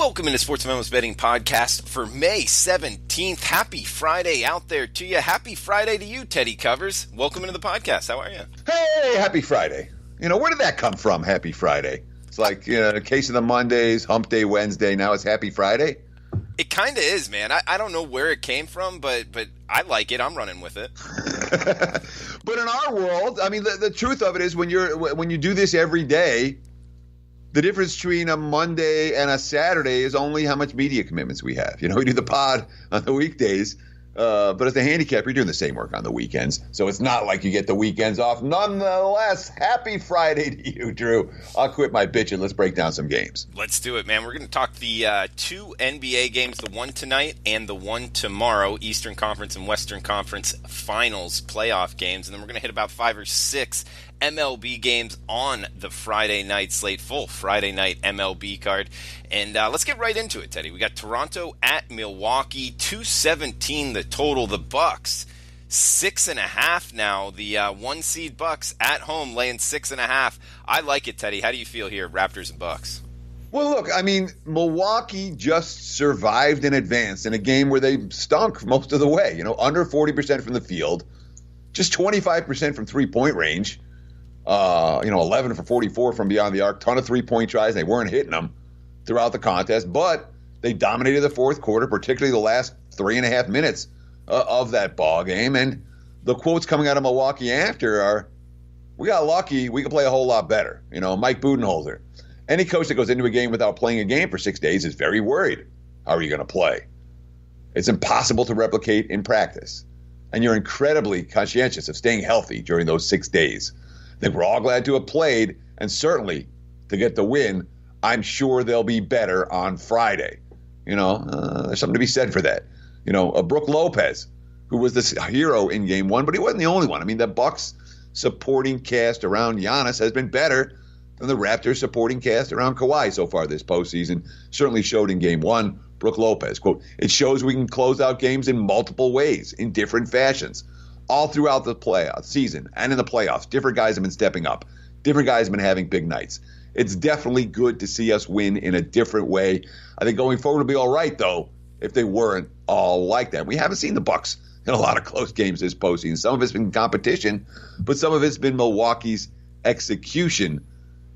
Welcome into Sportsmemo's betting podcast for May 17th. Happy Friday out there to you. Happy Friday to you, Teddy Covers. Welcome into the podcast. How are you? Hey, happy Friday. Where did that come from, happy Friday? It's like, a case of the Mondays, hump day Wednesday, now it's happy Friday? It kind of is, man. I don't know where it came from, but I like it. I'm running with it. But in our world, the truth of it is when you do this every day, the difference between a Monday and a Saturday is only how much media commitments we have. We do the pod on the weekdays, but as a handicapper, you're doing the same work on the weekends. So it's not like you get the weekends off. Nonetheless, happy Friday to you, Drew. I'll quit my bitching. Let's break down some games. Let's do it, man. We're going to talk the two NBA games, the one tonight and the one tomorrow, Eastern Conference and Western Conference Finals playoff games. And then we're going to hit about 5 or 6 MLB games on the Friday night slate, full Friday night MLB card. And let's get right into it, Teddy. We got Toronto at Milwaukee, 217 the total. The Bucks, 6.5 now. The one seed Bucks at home laying 6.5. I like it, Teddy. How do you feel here, Raptors and Bucks? Well, look, Milwaukee just survived and advanced in a game where they stunk most of the way. Under 40% from the field, just 25% from three-point range. 11 for 44 from beyond the arc, ton of three-point tries. They weren't hitting them throughout the contest, but they dominated the fourth quarter, particularly the last 3.5 minutes of that ball game. And the quotes coming out of Milwaukee after are, "We got lucky. We could play a whole lot better." Mike Budenholzer. Any coach that goes into a game without playing a game for 6 days is very worried. How are you going to play? It's impossible to replicate in practice, and you're incredibly conscientious of staying healthy during those 6 days. I think we're all glad to have played, and certainly to get the win. I'm sure they'll be better on Friday. There's something to be said for that. Brook Lopez, who was the hero in Game 1, but he wasn't the only one. The Bucks supporting cast around Giannis has been better than the Raptors supporting cast around Kawhi so far this postseason. Certainly showed in Game 1. Brook Lopez, quote, "It shows we can close out games in multiple ways, in different fashions. All throughout the playoff season and in the playoffs, different guys have been stepping up. Different guys have been having big nights. It's definitely good to see us win in a different way. I think going forward will be all right, though, if they weren't all like that." We haven't seen the Bucks in a lot of close games this postseason. Some of it's been competition, but some of it's been Milwaukee's execution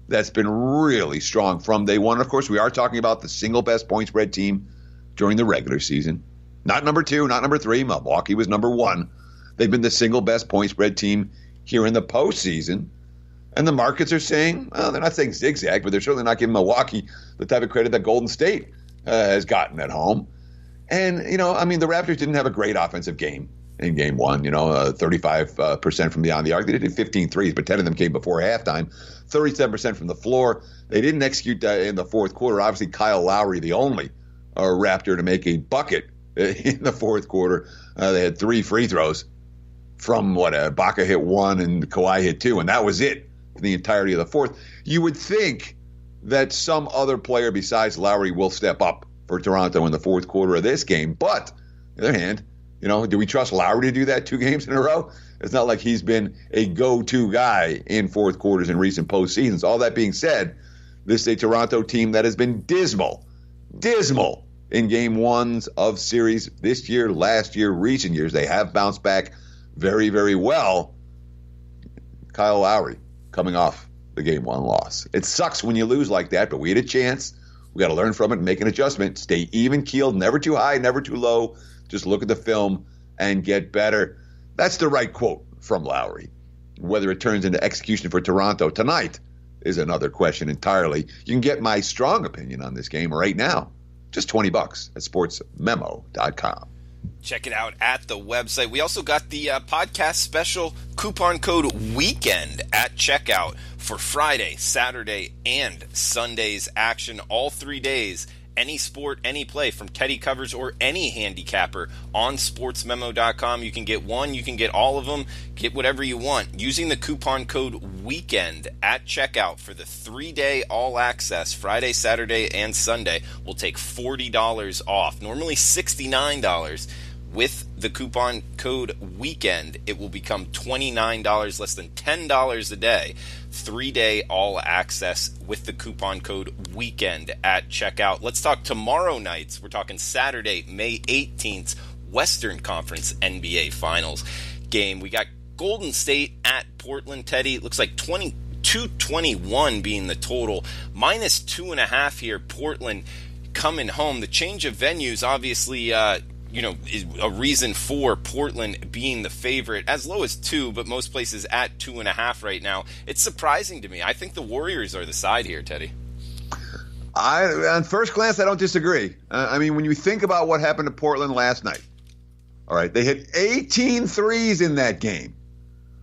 that's been really strong from day one. Of course, we are talking about the single best point spread team during the regular season. Not number 2, not number 3. Milwaukee was number 1. They've been the single best point spread team here in the postseason. And the markets are saying, well, they're not saying zigzag, but they're certainly not giving Milwaukee the type of credit that Golden State has gotten at home. And, the Raptors didn't have a great offensive game in Game 1, 35% from beyond the arc. They did 15 threes, but 10 of them came before halftime, 37% from the floor. They didn't execute in the fourth quarter. Obviously, Kyle Lowry, the only Raptor to make a bucket in the fourth quarter. They had 3 free throws. From Ibaka hit 1 and Kawhi hit 2, and that was it for the entirety of the fourth. You would think that some other player besides Lowry will step up for Toronto in the fourth quarter of this game. But, on the other hand, do we trust Lowry to do that 2 games in a row? It's not like he's been a go-to guy in fourth quarters in recent postseasons. All that being said, this is a Toronto team that has been dismal in Game 1s of series this year, last year, recent years. They have bounced back very, very well. Kyle Lowry coming off the Game 1 loss. It sucks when you lose like that, but we had a chance. We got to learn from it and make an adjustment. Stay even-keeled, never too high, never too low. Just look at the film and get better. That's the right quote from Lowry. Whether it turns into execution for Toronto tonight is another question entirely. You can get my strong opinion on this game right now. Just $20 at sportsmemo.com. Check it out at the website. We also got the podcast special coupon code WEEKEND at checkout for Friday, Saturday, and Sunday's action. All 3 days, any sport, any play from Teddy Covers or any handicapper on sportsmemo.com. You can get one, you can get all of them, get whatever you want using the coupon code WEEKEND at checkout for the 3-day all access Friday, Saturday, and Sunday. We'll take $40 off, normally $69. With the coupon code WEEKEND, it will become $29, less than $10 a day. 3-day all access with the coupon code WEEKEND at checkout. Let's talk tomorrow nights. We're talking Saturday, May 18th, Western Conference NBA Finals game. We got Golden State at Portland. Teddy, it looks like 221 being the total. Minus 2.5 here. Portland coming home. The change of venues, obviously, is a reason for Portland being the favorite, as low as 2, but most places at 2.5 right now. It's surprising to me. I think the Warriors are the side here, Teddy. On first glance, I don't disagree. When you think about what happened to Portland last night, all right, they hit 18 threes in that game.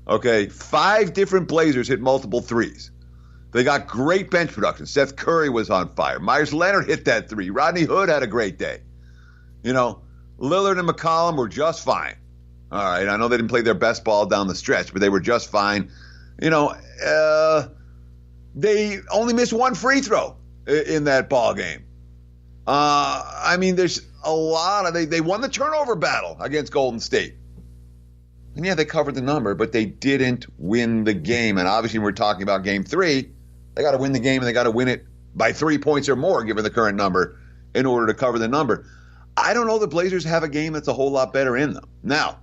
Okay, 5 different Blazers hit multiple threes. They got great bench production. Seth Curry was on fire. Myers Leonard hit that 3. Rodney Hood had a great day. Lillard and McCollum were just fine. All right, I know they didn't play their best ball down the stretch, but they were just fine. They only missed 1 free throw in that ball game. There's a lot of they won the turnover battle against Golden State. And yeah, they covered the number, but they didn't win the game. And obviously, we're talking about game 3. They got to win the game, and they got to win it by 3 points or more, given the current number, in order to cover the number. I don't know the Blazers have a game that's a whole lot better in them. Now,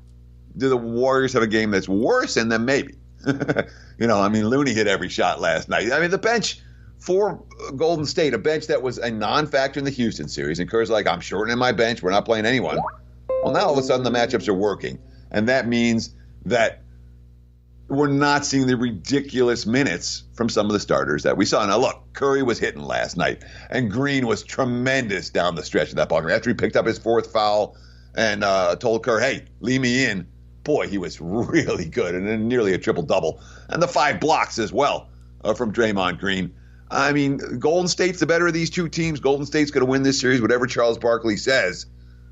do the Warriors have a game that's worse in them? Maybe. Looney hit every shot last night. The bench for Golden State, a bench that was a non-factor in the Houston series, and Kerr's like, I'm shortening my bench. We're not playing anyone. Well, now all of a sudden the matchups are working, and that means that we're not seeing the ridiculous minutes from some of the starters that we saw. Now, look, Curry was hitting last night, and Green was tremendous down the stretch of that ball game. After he picked up his 4th foul and told Kerr, hey, leave me in, boy, he was really good, and then nearly a triple-double. And the 5 blocks as well from Draymond Green. Golden State's the better of these 2 teams. Golden State's going to win this series, whatever Charles Barkley says.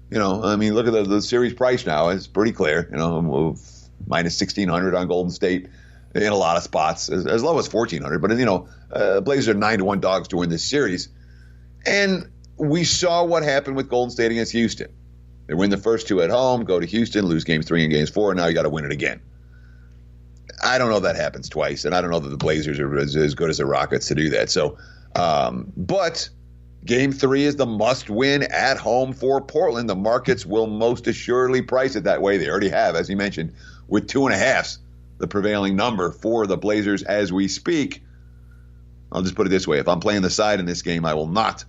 Look at the series price now. It's pretty clear, minus 1,600 on Golden State in a lot of spots, as low as 1,400. But, Blazers are 9-1 dogs to win this series. And we saw what happened with Golden State against Houston. They win the first 2 at home, go to Houston, lose game 3 and games 4, and now you got to win it again. I don't know if that happens twice, and I don't know that the Blazers are as good as the Rockets to do that. So, but game 3 is the must-win at home for Portland. The markets will most assuredly price it that way. They already have, as you mentioned, with 2.5, the prevailing number for the Blazers as we speak. I'll just put it this way. If I'm playing the side in this game, I will not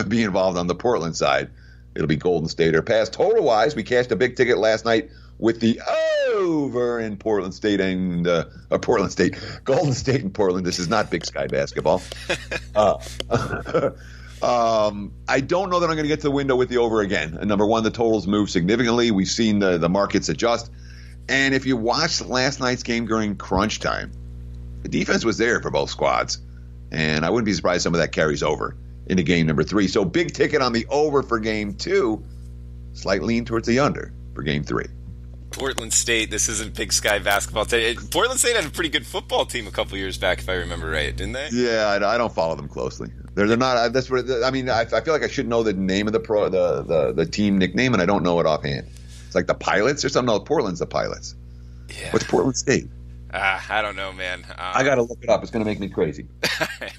be involved on the Portland side. It'll be Golden State or pass. Total-wise, we cashed a big ticket last night with the over in Portland State and Portland State. Golden State and Portland. This is not Big Sky basketball. I don't know that I'm going to get to the window with the over again. And number one, the totals move significantly. We've seen the markets adjust. And if you watched last night's game during crunch time, the defense was there for both squads. And I wouldn't be surprised some of that carries over into game number 3. So big ticket on the over for game 2. Slight lean towards the under for game 3. Portland State, this isn't Big Sky basketball. Portland State had a pretty good football team a couple years back, if I remember right, didn't they? Yeah, I don't follow them closely. They're not. That's what I mean. I feel like I should know the name of the team nickname, and I don't know it offhand. It's like the Pilots or something. No, Portland's the Pilots. Yeah. What's Portland State? I don't know, man. I got to look it up. It's going to make me crazy.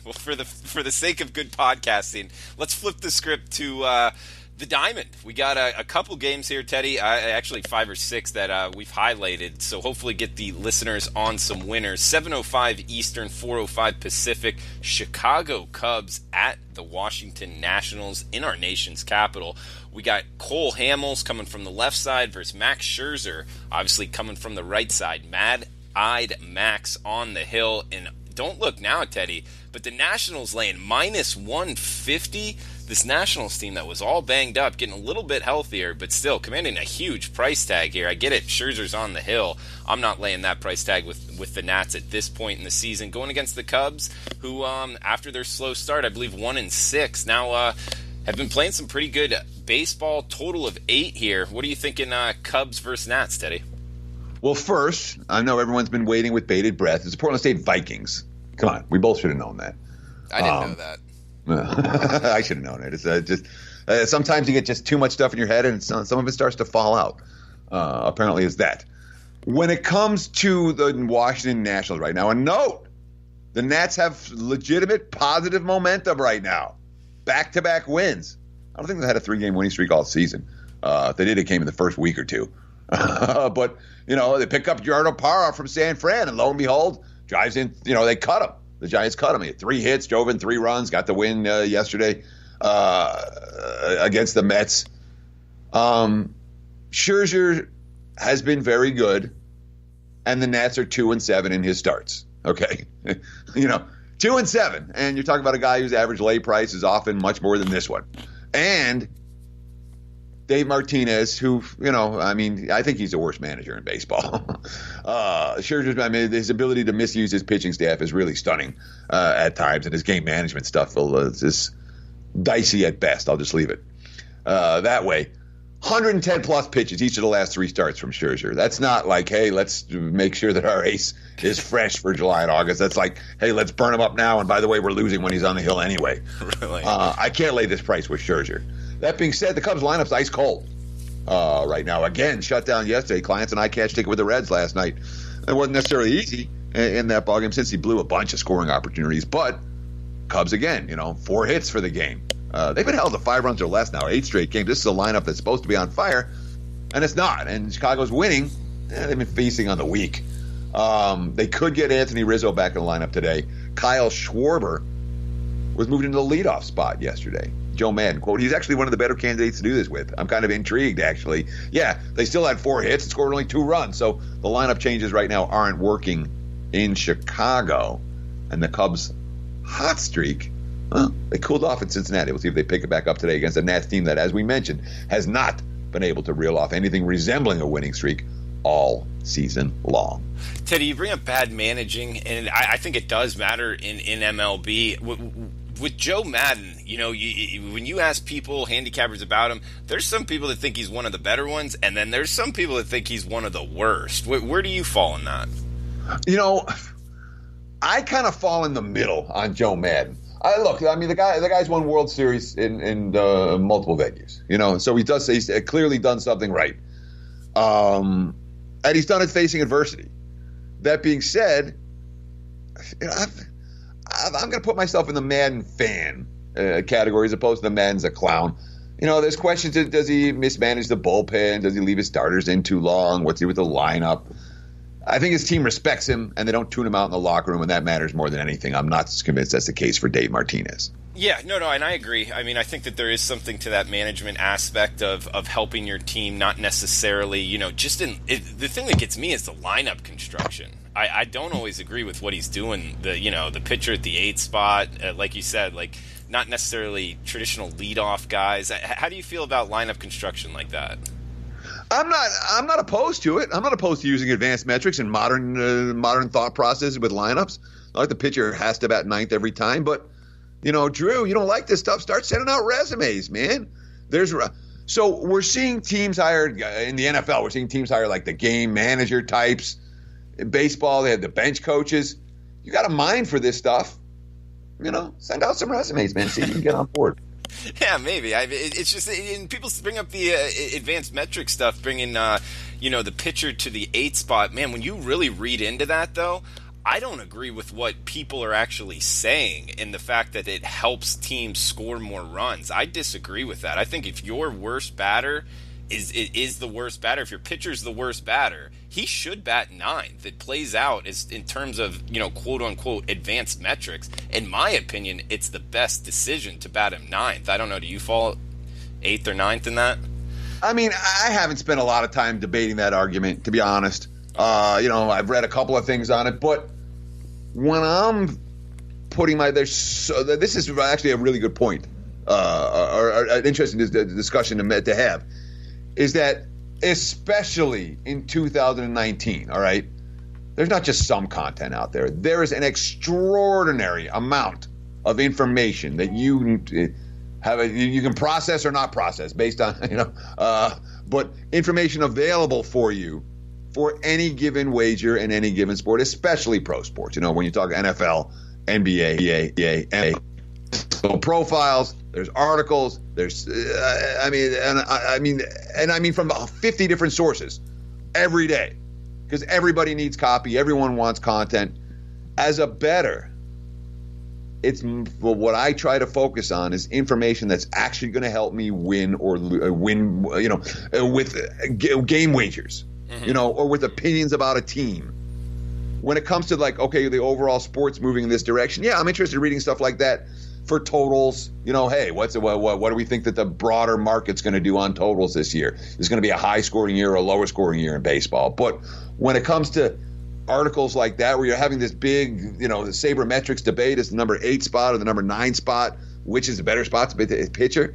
Well, for the sake of good podcasting, let's flip the script to the Diamond. We got a couple games here, Teddy. Actually, 5 or 6 that we've highlighted. So hopefully get the listeners on some winners. 7:05 Eastern, 4:05 Pacific. Chicago Cubs at the Washington Nationals in our nation's capital. We got Cole Hamels coming from the left side versus Max Scherzer, obviously coming from the right side. Mad-eyed Max on the hill. And don't look now, Teddy, but the Nationals laying minus 150. This Nationals team that was all banged up, getting a little bit healthier, but still commanding a huge price tag here. I get it, Scherzer's on the hill. I'm not laying that price tag with the Nats at this point in the season. Going against the Cubs, who after their slow start, I believe 1-6, now have been playing some pretty good baseball. Total of 8 here. What are you thinking, Cubs versus Nats, Teddy? Well, first, I know everyone's been waiting with bated breath. It's the Portland State Vikings. Come on, we both should have known that. I didn't know that. I should have known it. It's just sometimes you get just too much stuff in your head, and some of it starts to fall out. Apparently, it's that. When it comes to the Washington Nationals right now, and note, the Nats have legitimate positive momentum right now. Back-to-back wins. I don't think they had a 3-game winning streak all season. If they did, it came in the first week or two. But, they pick up Gerardo Parra from San Fran, and lo and behold, drives in, they cut him. The Giants cut him. He had 3 hits, drove in 3 runs, got the win yesterday against the Mets. Scherzer has been very good, and the Nats are 2-7 in his starts. Okay, 2-7, and you're talking about a guy whose average lay price is often much more than this one, and Dave Martinez, who I think he's the worst manager in baseball. Scherzer, his ability to misuse his pitching staff is really stunning at times, and his game management stuff is dicey at best. I'll just leave it that way. 110 plus pitches each of the last 3 starts from Scherzer. That's not like, hey, let's make sure that our ace is fresh for July and August. That's like, hey, let's burn him up now. And by the way, we're losing when he's on the hill anyway. Really? I can't lay this price with Scherzer. That being said, the Cubs lineup's ice cold right now. Again, shut down yesterday. Clients and I catch ticket with the Reds last night. It wasn't necessarily easy in that ballgame since he blew a bunch of scoring opportunities. But Cubs again, 4 hits for the game. They've been held to 5 runs or less now, 8 straight games. This is a lineup that's supposed to be on fire, and it's not. And Chicago's winning. They've been feasting on the weak. They could get Anthony Rizzo back in the lineup today. Kyle Schwarber was moved into the leadoff spot yesterday. Joe Madden, quote, he's actually one of the better candidates to do this with. I'm kind of intrigued, actually. Yeah, they still had 4 hits and scored only 2 runs, so the lineup changes right now aren't working in Chicago. And the Cubs' hot streak, they cooled off in Cincinnati. We'll see if they pick it back up today against a Nats team that, as we mentioned, has not been able to reel off anything resembling a winning streak all season long. Teddy, you bring up bad managing, and I think it does matter in MLB. With Joe Madden, when you ask people, handicappers about him, there's some people that think he's one of the better ones, and then there's some people that think he's one of the worst. Where do you fall in that? I kind of fall in the middle on Joe Madden. The guy's won World Series in multiple venues, so he's clearly done something right. And he's done it facing adversity. That being said, I'm going to put myself in the Madden fan category as opposed to the Madden's a clown. There's questions. Does he mismanage the bullpen? Does he leave his starters in too long? What's he with the lineup? I think his team respects him, and they don't tune him out in the locker room, and that matters more than anything. I'm not convinced that's the case for Dave Martinez. Yeah, no, and I agree. I think that there is something to that management aspect of helping your team, not necessarily, the thing that gets me is the lineup construction. I don't always agree with what he's doing. The pitcher at the 8th spot, like you said, not necessarily traditional leadoff guys. How do you feel about lineup construction like that? I'm not opposed to it. I'm not opposed to using advanced metrics and modern thought processes with lineups. Not like the pitcher has to bat 9th every time, but Drew, you don't like this stuff. Start sending out resumes, man. So we're seeing teams hired in the NFL. We're seeing teams hire like the game manager types. In baseball, they had the bench coaches. You got a mind for this stuff. Send out some resumes, man. See if you can get on board. Yeah, maybe. It's just, and people bring up the advanced metric stuff, bringing the pitcher to the 8th spot. Man, when you really read into that, though, I don't agree with what people are actually saying in the fact that it helps teams score more runs. I disagree with that. I think if your worst batter is the worst batter, if your pitcher's the worst batter, he should bat 9th. It plays out as in terms of, quote unquote advanced metrics. In my opinion, it's the best decision to bat him 9th. I don't know, do you fall 8th or 9th in that? I haven't spent a lot of time debating that argument, to be honest. I've read a couple of things on it, but when I'm putting this is actually a really good point, or an interesting discussion to have, is that especially in 2019, all right, there's not just some content out there. There is an extraordinary amount of information that you can process or not process based on, but information available for you for any given wager in any given sport, especially pro sports. When you talk NFL, NBA, NBA, So profiles, there's articles, there's I mean from 50 different sources every day, because everybody needs copy, everyone wants content. As a bettor, what I try to focus on is information that's actually going to help me win or win, with game wagers, or with opinions about a team. When it comes to the overall sports moving in this direction, I'm interested in reading stuff like that for totals. Hey, what do we think that the broader market's going to do on totals this year? Is it going to be a high scoring year or a lower scoring year in baseball? But when it comes to articles like that, where you're having this big, the sabermetrics debate is the number 8 spot or the number 9 spot, which is a better spot to be a pitcher,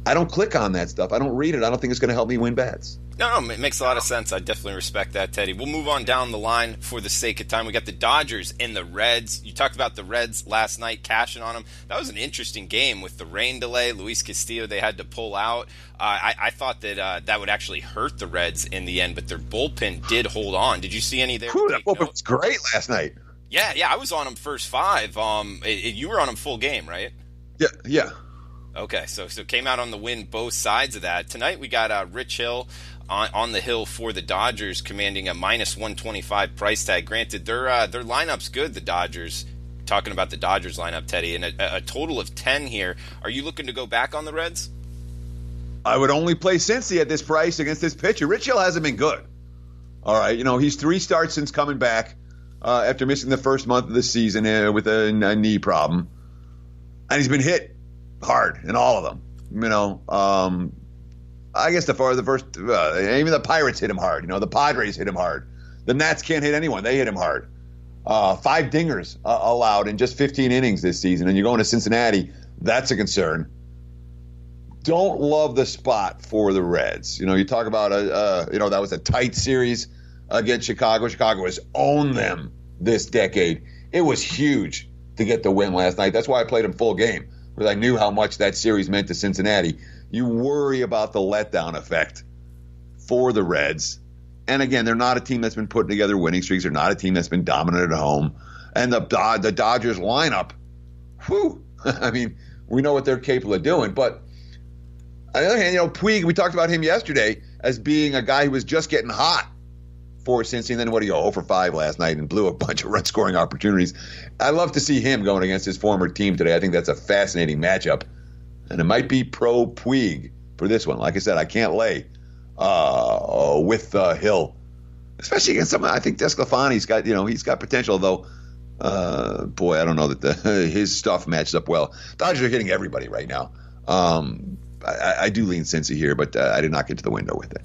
I don't click on that stuff. I don't read it. I don't think it's going to help me win bets. No, it makes a lot of sense. I definitely respect that, Teddy. We'll move on down the line for the sake of time. We got the Dodgers and the Reds. You talked about the Reds last night, cashing on them. That was an interesting game with the rain delay. Luis Castillo, they had to pull out. I thought that that would actually hurt the Reds in the end, but their bullpen did hold on. Did you see any there? That bullpen was great last night. Yeah, I was on them first 5. You were on them full game, right? Yeah. Okay, so came out on the win both sides of that. Tonight we got Rich Hill on the hill for the Dodgers, commanding a minus 125 price tag. Granted, their lineup's good, the Dodgers. Talking about the Dodgers lineup, Teddy, and a total of 10 here. Are you looking to go back on the Reds? I would only play Cincy at this price against this pitcher. Rich Hill hasn't been good. All right, he's 3 starts since coming back after missing the first month of the season with a knee problem, and he's been hit hard in all of them. I guess the first even the Pirates hit him hard. The Padres hit him hard. The Nats can't hit anyone. They hit him hard. 5 dingers allowed in just 15 innings this season, and you're going to Cincinnati. That's a concern. Don't love the spot for the Reds. You talk about that was a tight series against Chicago. Chicago has owned them this decade. It was huge to get the win last night. That's why I played them full game, because I knew how much that series meant to Cincinnati. You worry about the letdown effect for the Reds. And again, they're not a team that's been putting together winning streaks. They're not a team that's been dominant at home. And the Dodgers lineup, I mean, we know what they're capable of doing. But on the other hand, Puig, we talked about him yesterday as being a guy who was just getting hot for Cincy, and then 0 for 5 last night and blew a bunch of run-scoring opportunities. I love to see him going against his former team today. I think that's a fascinating matchup. And it might be pro Puig for this one. Like I said, I can't lay with Hill, especially against someone. I think DeSclafani's got, he's got potential, though. Boy, I don't know that his stuff matches up well. Dodgers are hitting everybody right now. I do lean Cincy here, but I did not get to the window with it.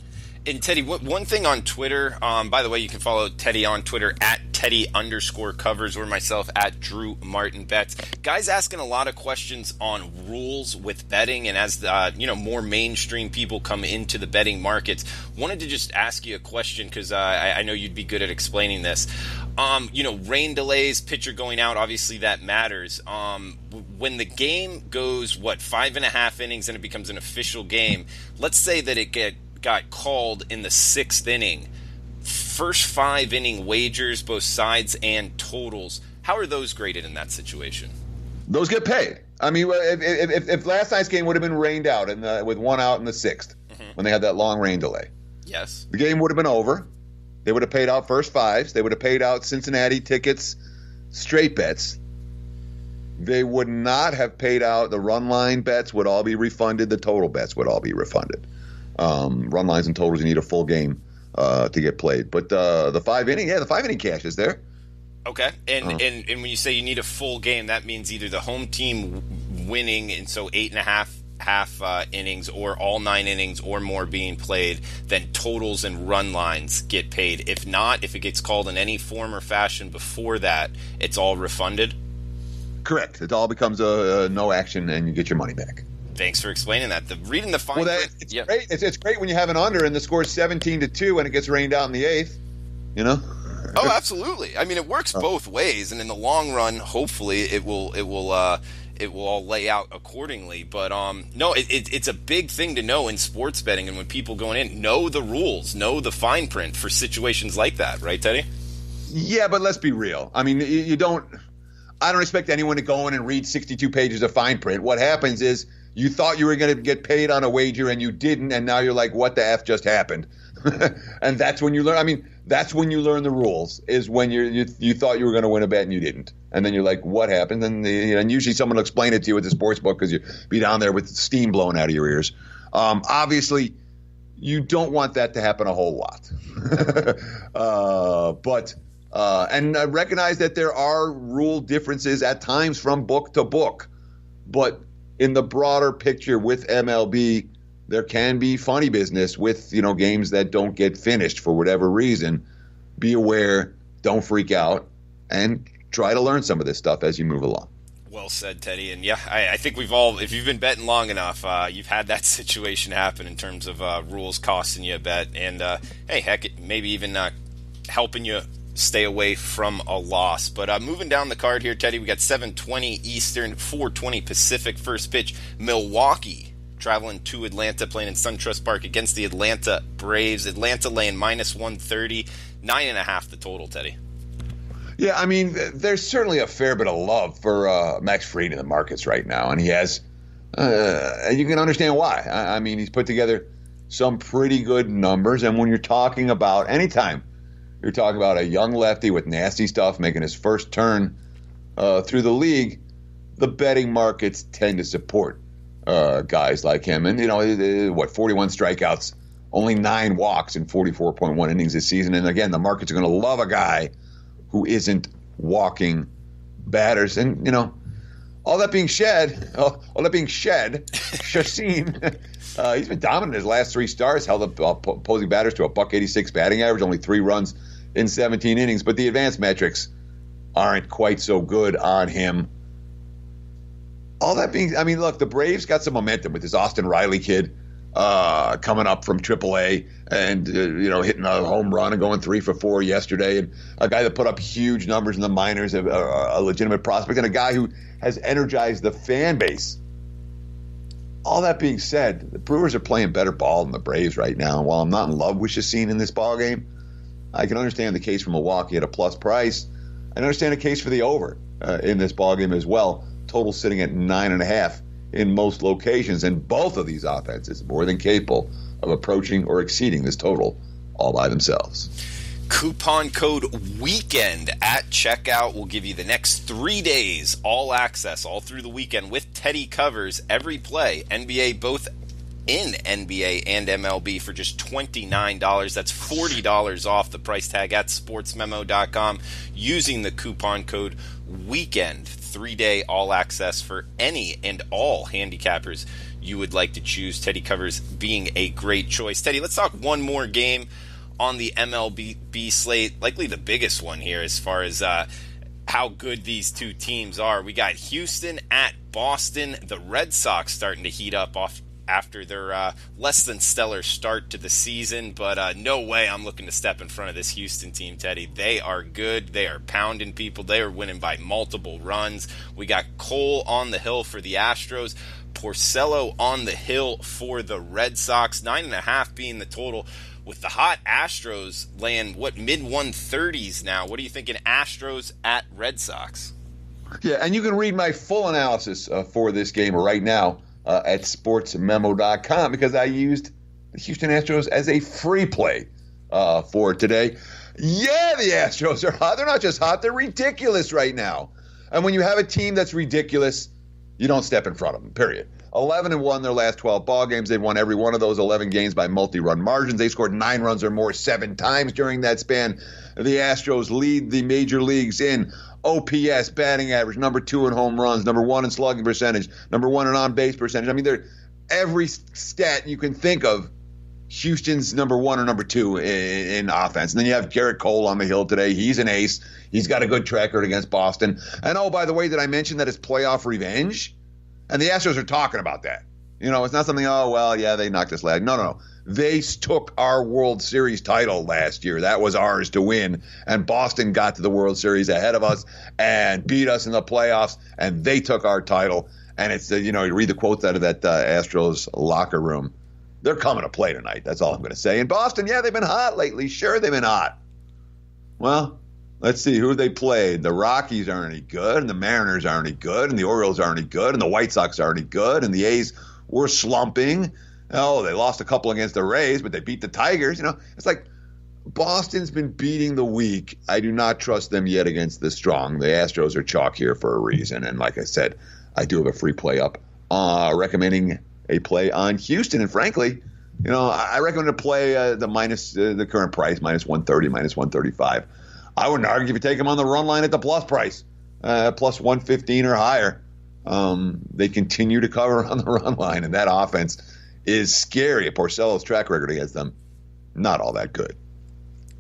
And Teddy, one thing on Twitter, by the way, you can follow Teddy on Twitter at Teddy_covers or myself at Drew Martin Bets. Guys asking a lot of questions on rules with betting, and as more mainstream people come into the betting markets, wanted to just ask you a question because I know you'd be good at explaining this. Rain delays, pitcher going out, obviously that matters. When the game goes 5.5 innings and it becomes an official game, let's say that it got called in the 6th inning. First 5 inning wagers, both sides and totals. How are those graded in that situation? Those get paid. I mean, if last night's game would have been rained out with 1 out in the 6th, when they had that long rain delay, yes, the game would have been over. They would have paid out first 5s. They would have paid out Cincinnati tickets, straight bets. They would not have paid out the run line bets. Would all be refunded. The total bets would all be refunded. Run lines and totals, you need a full game to get played. But the 5 inning cash is there. Okay, and when you say you need a full game, that means either the home team winning, and so 8.5 innings, or all 9 innings or more being played, then totals and run lines get paid. If not, if it gets called in any form or fashion before that, it's all refunded? Correct. It all becomes a no action, and you get your money back. Thanks for explaining that. Reading the fine print. It's great. It's great when you have an under and the score's 17-2 and it gets rained out in the 8th. Oh, absolutely. I mean, it works both ways, and in the long run, hopefully, it will all lay out accordingly. But no, it's a big thing to know in sports betting, and when people going in, know the rules, know the fine print for situations like that, right, Teddy? Yeah, but let's be real. I mean, you don't. I don't expect anyone to go in and read 62 pages of fine print. What happens is you thought you were going to get paid on a wager and you didn't, and now you're like, what the F just happened? And that's when you learn. I mean, that's when you learn the rules, is when you thought you were going to win a bet and you didn't. And then you're like, what happened? And usually someone will explain it to you at the sports book because you'll be down there with steam blowing out of your ears. Obviously, you don't want that to happen a whole lot. But recognize that there are rule differences at times from book to book. But in the broader picture with MLB, there can be funny business with, games that don't get finished for whatever reason. Be aware, don't freak out, and try to learn some of this stuff as you move along. Well said, Teddy. And yeah, I think we've all, if you've been betting long enough, you've had that situation happen in terms of rules costing you a bet. And hey, heck, maybe even helping you stay away from a loss. But moving down the card here, Teddy, we got 7:20 Eastern, 4:20 Pacific first pitch. Milwaukee traveling to Atlanta, playing in SunTrust Park against the Atlanta Braves. Atlanta laying -130, 9.5 the total, Teddy. Yeah, I mean, there's certainly a fair bit of love for Max Fried in the markets right now, and he has, and you can understand why. I mean, he's put together some pretty good numbers, and when you're talking about, anytime you're talking about a young lefty with nasty stuff making his first turn through the league, the betting markets tend to support guys like him. And, 41 strikeouts, only 9 walks in 44.1 innings this season. And again, the markets are going to love a guy who isn't walking batters. And, all that being shed, Chacin, he's been dominant in his last 3 starts, held up opposing batters to a $186 batting average, only 3 runs in 17 innings. But the advanced metrics aren't quite so good on him. All that being, look, the Braves got some momentum with this Austin Riley kid coming up from AAA and, hitting a home run and going 3 for 4 yesterday. And a guy that put up huge numbers in the minors, a legitimate prospect, and a guy who has energized the fan base. All that being said, the Brewers are playing better ball than the Braves right now. And while I'm not in love with Chacin in this ball game, I can understand the case for Milwaukee at a plus price. I understand the case for the over in this ball game as well. Total sitting at 9.5 in most locations, and both of these offenses more than capable of approaching or exceeding this total all by themselves. Coupon code WEEKEND at checkout will give you the next 3 days all access all through the weekend with Teddy covers every play, NBA, both in NBA and MLB, for just $29. That's $40 off the price tag at sportsmemo.com using the coupon code WEEKEND. 3-day all access for any and all handicappers you would like to choose. Teddy covers being a great choice. Teddy, let's talk one more game on the MLB slate, likely the biggest one here as far as how good these two teams are. We got Houston at Boston. The Red Sox starting to heat up after their less than stellar start to the season, but no way I'm looking to step in front of this Houston team, Teddy. They are good. They are pounding people. They are winning by multiple runs. We got Cole on the hill for the Astros, Porcello on the hill for the Red Sox, 9.5 being the total, with the hot Astros laying, mid-130s now. What are you thinking, Astros at Red Sox? Yeah, and you can read my full analysis for this game right now at sportsmemo.com, because I used the Houston Astros as a free play for today. Yeah, the Astros are hot. They're not just hot, they're ridiculous right now. And when you have a team that's ridiculous, you don't step in front of them, period. 11-1 their last 12 ball games. They've won every one of those 11 games by multi-run margins. They scored 9 runs or more 7 times during that span. The Astros lead the major leagues in OPS, batting average, number 2 in home runs, number 1 in slugging percentage, number 1 in on-base percentage. I mean, they're every stat you can think of. Houston's number 1 or number 2 in offense. And then you have Garrett Cole on the hill today. He's an ace. He's got a good track record against Boston. And oh, by the way, did I mention that it's playoff revenge? And the Astros are talking about that. It's not something, oh, well, yeah, they knocked us last. No. They took our World Series title last year. That was ours to win. And Boston got to the World Series ahead of us and beat us in the playoffs, and they took our title. And it's, you read the quotes out of that Astros locker room. They're coming to play tonight. That's all I'm going to say. In Boston, yeah, they've been hot lately. Sure, they've been hot. Well, Let's see who they played. The Rockies aren't any good, and the Mariners aren't any good, and the Orioles aren't any good, and the White Sox aren't any good, and the A's were slumping. Oh, they lost a couple against the Rays, but they beat the Tigers. It's like Boston's been beating the weak. I do not trust them yet against the strong. The Astros are chalk here for a reason, and like I said, I do have a free play up recommending a play on Houston, and frankly, I recommend a play the current price, minus 130, minus 135. I wouldn't argue if you take them on the run line at the plus price, plus 115 or higher. They continue to cover on the run line, and that offense is scary. Porcello's track record against them, not all that good.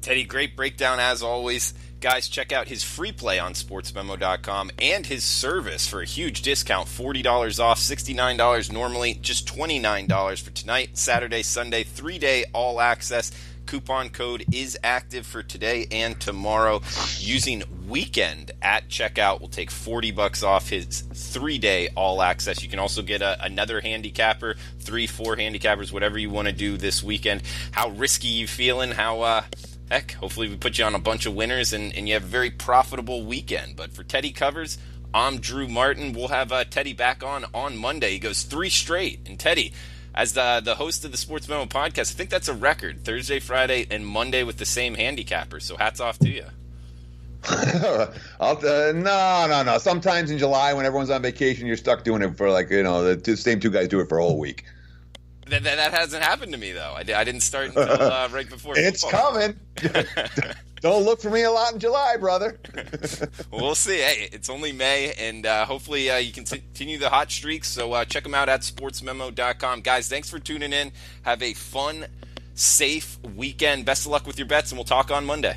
Teddy, great breakdown as always. Guys, check out his free play on sportsmemo.com and his service for a huge discount, $40 off, $69 normally, just $29 for tonight, Saturday, Sunday, 3-day all access. Coupon code is active for today and tomorrow. Using weekend at checkout will take $40 off his 3-day all access. You can also get another handicapper, 3-4 handicappers, whatever you want to do this weekend. How risky you feeling? Heck, hopefully we put you on a bunch of winners and you have a very profitable weekend. But for Teddy Covers, I'm Drew Martin. We'll have Teddy back on Monday. He goes 3 straight. And Teddy, as the host of the Sports Memo podcast, I think that's a record. Thursday, Friday, and Monday with the same handicapper. So hats off to you. No. Sometimes in July when everyone's on vacation, you're stuck doing it for the same 2 guys do it for a whole week. That hasn't happened to me, though. I didn't start until right before It's football. coming. Don't look for me a lot in July, brother. Well, we'll see. Hey, it's only May, and hopefully you can continue the hot streaks. So check them out at sportsmemo.com. Guys, thanks for tuning in. Have a fun, safe weekend. Best of luck with your bets, and we'll talk on Monday.